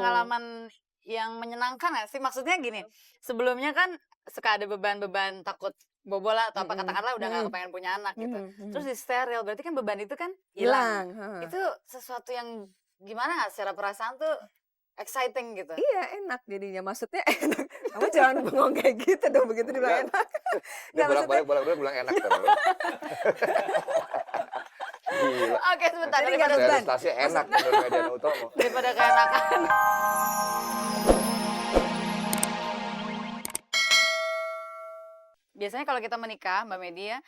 pengalaman yang menyenangkan nggak sih? Maksudnya gini, sebelumnya kan suka ada beban-beban takut bobol lah atau apa, Mhm, katakanlah udah nggak mhm, kepengen punya anak gitu. mhm, mhm. Terus disteril, berarti kan beban itu kan hilang. Hilang, heeh. Itu sesuatu yang gimana nggak secara perasaan tuh exciting gitu? Iya enak jadinya, maksudnya enak. Kamu jangan bengong kayak gitu dong, begitu dibilang Enggak, enak. dia Nggak maksudnya bolak-balik bilang enak terus. Gila, Oke, sebentar, jadi nggak ada daripada dari beban. stasi enak Maksudnya menurut Mediana Utomo. daripada keenakan. Biasanya kalau kita menikah, Mbak Medi ya,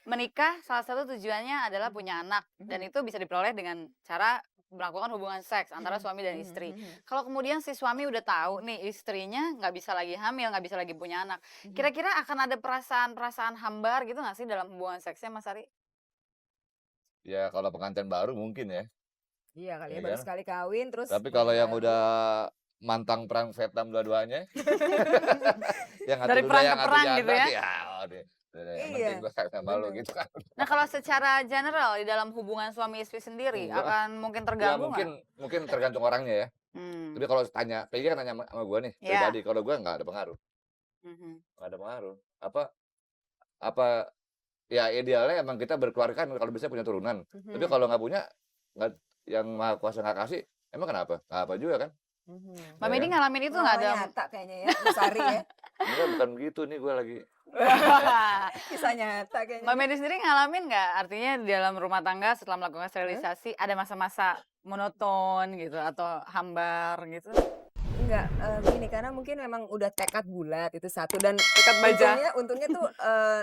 menikah salah satu tujuannya adalah punya anak dan Mhm, itu bisa diperoleh dengan cara melakukan hubungan seks antara mhm, suami dan mhm, istri. mhm, Kalau kemudian si suami udah tahu nih istrinya nggak bisa lagi hamil, nggak bisa lagi punya anak, mhm. kira-kira akan ada perasaan-perasaan hambar gitu nggak sih dalam hubungan seksnya, Mas Ari? Ya kalau pengantin baru mungkin ya, Iya kali ya ya, baru kan. sekali kawin terus Tapi punya kalau yang babu. udah mantang perang Vietnam dua-duanya, yang Dari ngatur udah perang ke yang ngatur perang gitu jantan ya? ya udah yang Iya, penting gua kagak sama lu bener. gitu kan. Nah kalau secara general di dalam hubungan suami istri sendiri Enggak ah, akan mungkin ya terganggu nggak? mungkin tergantung orangnya ya. Hmm, Tapi kalau tanya Peggy kan nanya sama gua nih ya. pribadi, kalau gua nggak ada pengaruh, Mhm. nggak ada pengaruh. Apa apa ya idealnya emang kita berkeluarga kan kalau bisa punya turunan. Tapi Mhm, kalau nggak punya, nggak yang Maha Kuasa nggak kasih, emang kenapa? Nggak apa juga kan, mhm. Mbak ya Medi kan? ngalamin itu nggak Pengalaman ada? nyata kayaknya ya, Mas Ari ya. Enggak bukan begitu nih gua lagi Kisah nyata kayaknya Mbak nih. Medi sendiri ngalamin nggak? Artinya di dalam rumah tangga setelah melakukan Heeh. sterilisasi ada masa-masa monoton gitu atau hambar gitu? Enggak, gini, karena mungkin memang udah tekad bulat itu satu dan Dekat baja. untungnya tuh,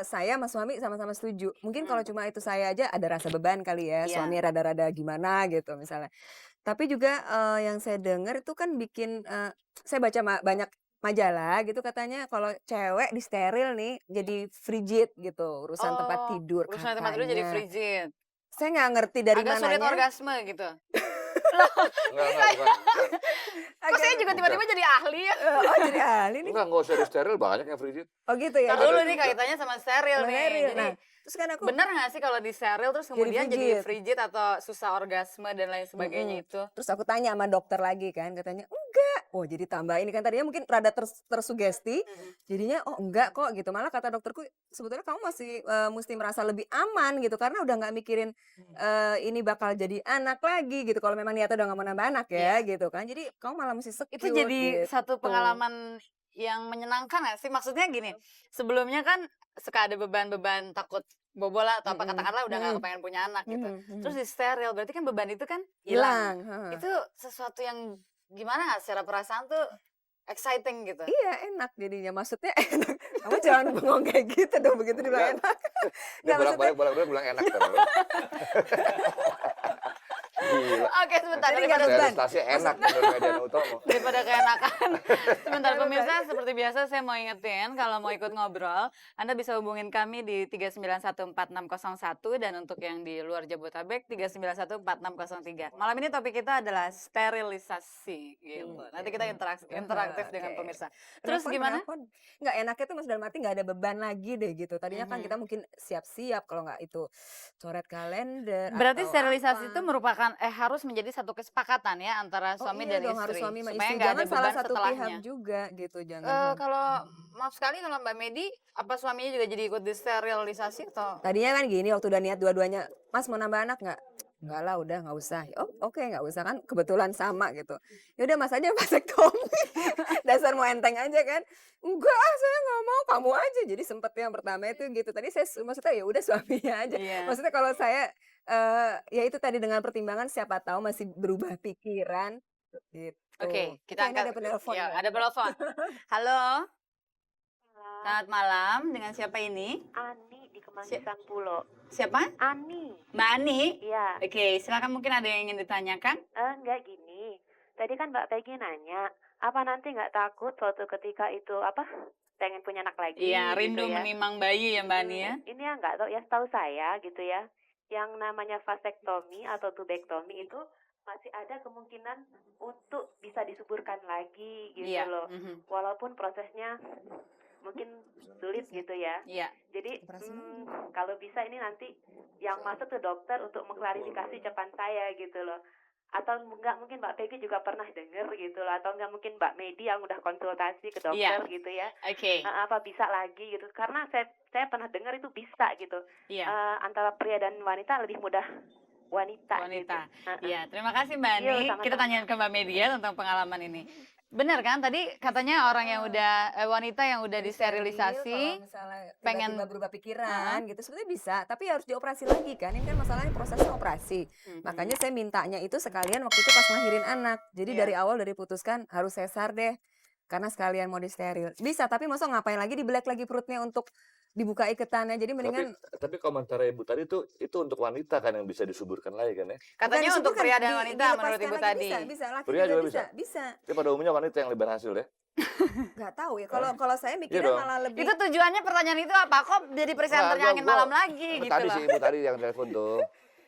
saya sama suami sama-sama setuju. Mungkin kalau Mhm. cuma itu saya aja ada rasa beban kali ya, Iya. suami rada-rada gimana gitu misalnya. Tapi juga, yang saya dengar itu kan bikin, saya baca banyak majalah gitu katanya kalau cewek disteril nih jadi frigid gitu, urusan tempat Oh, tidur urusan tempat tidur jadi katanya. frigid. Saya nggak ngerti dari Agak sulit mananya, orgasme gitu? Loh, enggak, bukan kok saya agak juga bukan. tiba-tiba jadi ahli ya? oh jadi ahli nih? Enggak usah di-steril banyak yang frigid. Oh gitu ya? Entar Jadi dulu Ada nih juga. kaitannya sama steril sama nih. steril. Jadi Nah, terus kan aku benar nggak sih kalau disteril terus jadi kemudian jadi frigid. frigid atau susah orgasme dan lain sebagainya Mhm. itu? Terus aku tanya sama dokter lagi kan, katanya, "Enggak." Oh, jadi tambah ini kan tadinya mungkin rada tersugesti, Mhm. jadinya, "Oh, enggak kok," gitu. Malah kata dokterku, "Sebetulnya kamu masih, musti merasa lebih aman gitu, karena udah nggak mikirin, ini bakal jadi anak lagi gitu, kalau memang niatnya udah nggak mau nambah anak ya," Iya. gitu kan. Jadi kamu malah mesti Itu secure jadi satu gitu. pengalaman yang menyenangkan nggak sih? Maksudnya gini, sebelumnya kan suka ada beban-beban takut bobol lah atau apa, Mhm, katakanlah udah nggak mhm, kepengen punya anak gitu. mhm, Terus mhm. disteril, berarti kan beban itu kan hilang. Hilang, heeh. Itu sesuatu yang gimana nggak secara perasaan tuh exciting gitu? Iya, enak jadinya, maksudnya enak. Kamu jangan bengong kayak gitu dong, begitu dibilang Enggak, enak. dia Nggak, maksudnya bolak-balik bilang enak terus. Gila, Oke, sebentar, jadi nggak ada dari beban. stasi enak Maksudnya menurut Mediana Utomo. daripada keenakan. Sebentar nggak ada beban. pemirsa, seperti biasa saya mau ingetin kalau mau ikut ngobrol, Anda bisa hubungin kami di 3914601 dan untuk yang di luar Jabodetabek 3914603. Malam ini topik kita adalah sterilisasi gitu. Nanti kita interaktif dengan Oke. pemirsa. Terus Penelpon gimana? penelpon. Nggak enaknya tuh Mas dalam arti nggak ada beban lagi deh gitu. Tadinya kan Mhm. kita mungkin siap-siap kalau nggak itu coret kalender Berarti atau sterilisasi itu apa. merupakan harus menjadi satu kesepakatan ya antara Oh suami iya dan dong harus istri suami sama supaya istri. nggak ada Jangan salah beban satu pihak setelahnya. juga gitu, jangan sam Kalau maaf sekali kalau Mbak Medi, apa suaminya juga jadi ikut disterilisasi atau tadinya kan gini waktu udah niat dua-duanya, "Mas mau nambah anak nggak?" "Enggak lah udah nggak usah." "Oh oke nggak usah." Kan kebetulan sama gitu. "Ya udah Mas aja vasektomi." Dasar mau enteng aja kan. "Enggak ah saya nggak mau, kamu aja." Jadi sempet yang pertama itu gitu. Tadi saya maksudnya ya udah suaminya aja. iya. Maksudnya kalau saya, ya itu tadi dengan pertimbangan siapa tahu masih berubah pikiran, gitu. Oke, Ini kita kayaknya angkat ada penelpon ya nih. ada penelpon. Halo, Malam, selamat malam, dengan siapa ini? Ani di Si Kemanggisan Pulo. siapa? Ani, Mbak Ani? iya. Oke, silakan mungkin ada yang ingin ditanyakan? Enggak gini. Tadi kan Mbak Peggy nanya, apa nanti nggak takut suatu ketika itu apa pengen punya anak lagi Iya, gitu rindu ya? menimang bayi ya Mbak Ani ya? Ini ya nggak tahu ya, setahu saya gitu ya, yang namanya vasektomi atau tubektomi itu masih ada kemungkinan untuk bisa disuburkan lagi gitu Iya, loh. mhm, Walaupun prosesnya mungkin sulit gitu ya. iya. Jadi Operasi kalau bisa ini nanti yang masuk ke dokter untuk mengklarifikasi ucapan saya gitu loh. atau enggak mungkin Mbak Peggy juga pernah dengar gitu loh, atau enggak mungkin Mbak Medi yang udah konsultasi ke Iya. dokter gitu ya. Oke. Apa bisa lagi gitu? Karena saya pernah dengar itu bisa gitu. Iya. Antara pria dan wanita lebih mudah wanita gitu. Wanita. Iya, terima kasih Mbak Iya, Ani. Kita sama-sama. tanyain ke Mbak Media tentang pengalaman ini. Benar kan tadi katanya orang yang udah wanita yang udah Steril, disterilisasi kalau misalnya pengen- tiba-tiba berubah pikiran gitu sebetulnya bisa, tapi harus dioperasi lagi kan. Ini kan masalahnya prosesnya operasi. Makanya saya mintanya itu sekalian waktu itu pas ngelahirin anak. Jadi Iya. dari awal dari putuskan harus sesar deh. Karena sekalian mau disteril. Bisa, tapi masa ngapain lagi dibelek lagi perutnya untuk dibuka iketannya. Jadi mendingan Tapi komentar ibu tadi itu untuk wanita kan yang bisa disuburkan lagi kan ya. katanya bukan untuk disuburkan, pria dan wanita menurut dilepaskan ibu lagi. tadi. Bisa, laki Pria juga juga bisa. Tapi pada umumnya wanita yang lebih berhasil ya. Nggak tahu ya. Kalau saya mikirnya dong. malah lebih Itu tujuannya pertanyaan itu apa? Kok jadi presenternya Nah, angin gua- malam lagi gitu Tadi loh. sih ibu tadi yang telepon tuh.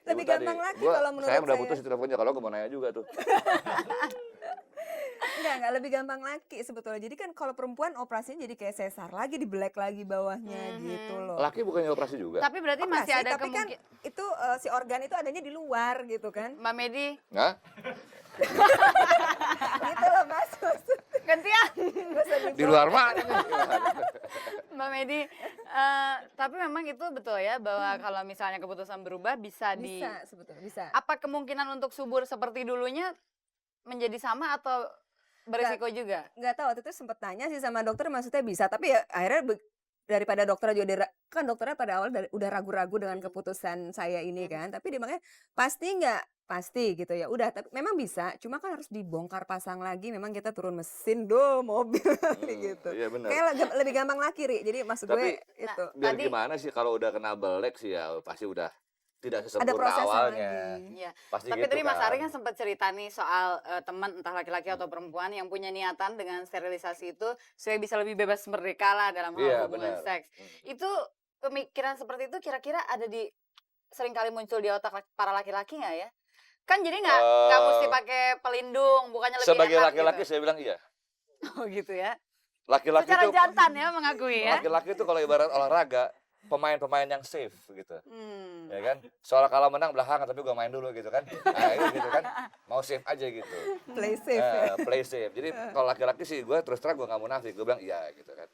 Lebih Ibu tadi. gampang lagi Gua- kalau menurut saya udah saya. putus teleponnya, kalau gue mau nanya juga tuh. Enggak lebih gampang laki sebetulnya. Jadi kan kalau perempuan operasinya jadi kayak sesar lagi, dibelek lagi bawahnya gitu loh. Laki bukannya operasi juga? Tapi berarti masih Operasi, ada tapi kan kemungkinan. itu si organ itu adanya di luar gitu kan. Mbak Medi, Hah? Gitu loh Mas. gantian. Di luar mana nih? Mbak Medi, tapi memang itu betul ya bahwa kalau misalnya keputusan berubah bisa di. Bisa sebetulnya, bisa. Apa kemungkinan untuk subur seperti dulunya menjadi sama atau berisiko juga? Nggak tahu waktu itu sempet tanya sih sama dokter maksudnya bisa, tapi ya akhirnya daripada dokter juga kan dokternya pada awal udah ragu-ragu dengan keputusan saya ini kan, tapi dia makanya pasti nggak pasti gitu ya udah, tapi memang bisa, cuma kan harus dibongkar pasang lagi, memang kita turun mesin mobil gitu. Iya benar. Kayak lebih gampang laki Ri. Jadi maksud Tapi, gue itu Biar Tadi- gimana sih kalau udah kena belek sih ya pasti udah tidak ada sesempurna prosesnya awalnya. lagi. Iya. Pasti Tapi gitu tadi Mas kan. Ari kan sempat cerita nih soal teman entah laki-laki atau perempuan yang punya niatan dengan sterilisasi itu supaya bisa lebih bebas merdeka lah dalam hal Iya, hubungan benar. seks. Itu pemikiran seperti itu kira-kira ada di sering kali muncul di otak para laki-laki nggak ya? Kan jadi nggak mesti pakai pelindung, bukannya lebih Sebagai enak laki-laki gitu. saya bilang iya. Oh gitu ya. Laki-laki Secara itu jantan ya mengakui ya. laki-laki itu kalau ibarat olahraga pemain-pemain yang safe gitu. Hmm. Ya kan? Soal kalau menang belakangan tapi gua main dulu gitu kan. Nah, itu gitu kan. Mau safe aja gitu. Play safe ya. Play safe. Jadi kalau laki-laki sih gue terus terang gue nggak munafik. Gue bilang iya gitu kan.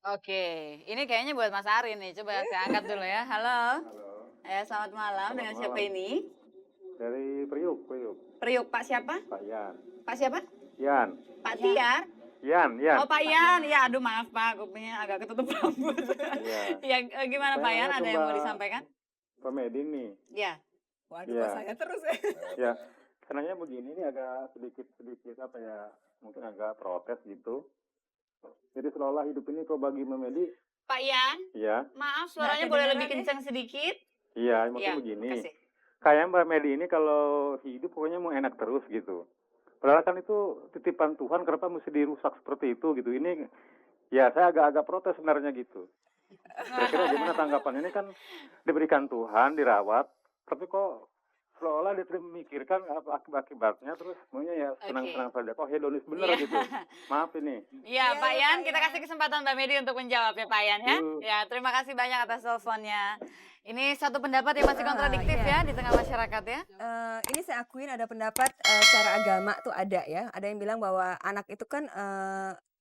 Oke, ini kayaknya buat Mas Ari nih. Coba saya angkat dulu ya. Halo. Ya, selamat malam. Dengan siapa ini? Dari Priuk. Priuk, Pak siapa? Pak Yan. Pak siapa? Yan. Pak Tiar. Yan. Oh Pak Yan, ya aduh maaf Pak, kupingnya agak ketutup rambut. Iya. Ya gimana Pak Yan, ada yang mau Mbak- disampaikan? Pak Medin nih. Ya. Waduh, Iya. kok saya terus ya. Ya. Karena begini nih agak sedikit apa ya, mungkin agak protes gitu. Jadi seolah hidup ini kok bagi Mbak Medi, Pak Yan, ya. maaf suaranya boleh lebih kencang sedikit? Iya, Ya, maksudnya begini. kasih. Kayak Mbak Medi ini kalau hidup pokoknya mau enak terus gitu. Padahal kan itu titipan Tuhan, kenapa mesti dirusak seperti itu gitu. Ini ya saya agak-agak protes sebenarnya gitu. Kira-kira gimana tanggapan ini kan diberikan Tuhan, dirawat, tapi kok seolah dia tidak memikirkan apa akibatnya, terus maunya ya senang-senang saja. Kok hedonis bener Iya. gitu. Maaf ini. Iya Pak iya, Yan, Pak kita Yan. kasih kesempatan Mbak Medi untuk menjawab ya Pak Yan ya. Yuk. Ya, terima kasih banyak atas teleponnya. Ini satu pendapat yang masih kontradiktif iya. ya di tengah masyarakat ya. Ini saya akuin ada pendapat secara agama tuh ada ya. Ada yang bilang bahwa anak itu kan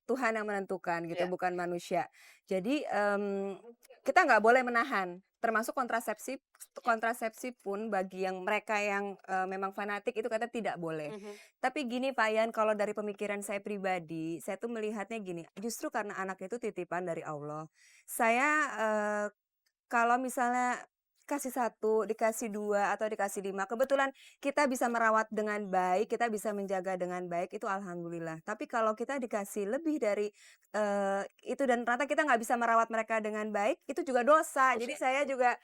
Tuhan yang menentukan gitu, Iya. bukan manusia. Jadi kita nggak boleh menahan. Termasuk kontrasepsi pun bagi yang mereka yang memang fanatik itu kata tidak boleh. Tapi gini Pak Yan, kalau dari pemikiran saya pribadi, saya tuh melihatnya gini, justru karena anak itu titipan dari Allah. Saya kalau misalnya kasih 1, dikasih 2 atau dikasih 5, kebetulan kita bisa merawat dengan baik, kita bisa menjaga dengan baik, itu alhamdulillah. Tapi kalau kita dikasih lebih dari itu dan ternyata kita nggak bisa merawat mereka dengan baik, itu juga dosa. Jadi saya juga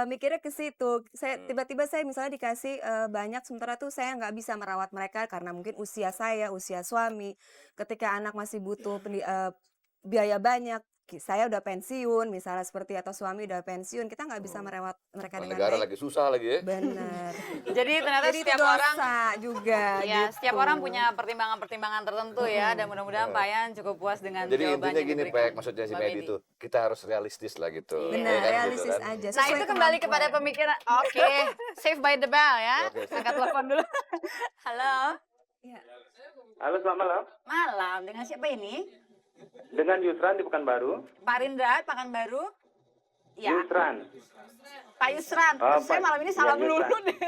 mikirnya ke situ. Saya tiba-tiba saya misalnya dikasih banyak, sementara tuh saya nggak bisa merawat mereka karena mungkin usia saya, usia suami. Ketika anak masih butuh biaya banyak. Saya udah pensiun misalnya seperti atau suami udah pensiun, kita nggak bisa merawat mereka dengan Negara baik. lagi susah lagi ya. Benar. Jadi ternyata Jadi itu setiap orang dosa juga ya, setiap orang gitu. punya pertimbangan-pertimbangan tertentu ya, dan mudah-mudahan Pak Yan cukup puas dengan Jadi jawaban intinya yang gini, diberikan Pak, maksudnya si Mbak Medi Medi. itu kita harus realistis lah gitu. Iya. Benar, Ya kan, gitu realistis kan. aja. Nah, sesuai itu kembali kepada kemampuan. pemikiran. Oke, save by the bell ya. Oke. Angkat telepon dulu. Halo. Halo, selamat malam. Malam, dengan siapa ini? Dengan Yusran di Pekanbaru. Pak Rindra, Pekanbaru? Ya, Yusran. Pak Yusran. Oh, Saya Pak- malam ini ya, salah Yusran. melulu deh.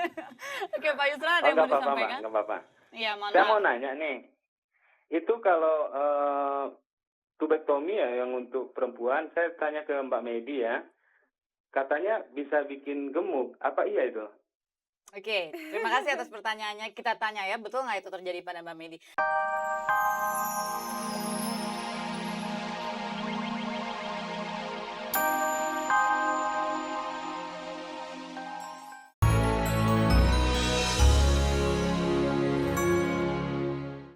Oke, Pak Yusran ada Oh, yang mau nggak apa-apa, Mbak. disampaikan? Nggak apa-apa. Iya, mohon Saya maaf. mau nanya nih. Itu kalau tubektomi ya yang untuk perempuan, saya tanya ke Mbak Medi ya. Katanya bisa bikin gemuk. Apa iya itu? Oke, terima kasih atas pertanyaannya. Kita tanya ya, betul nggak itu terjadi pada Mbak Medi?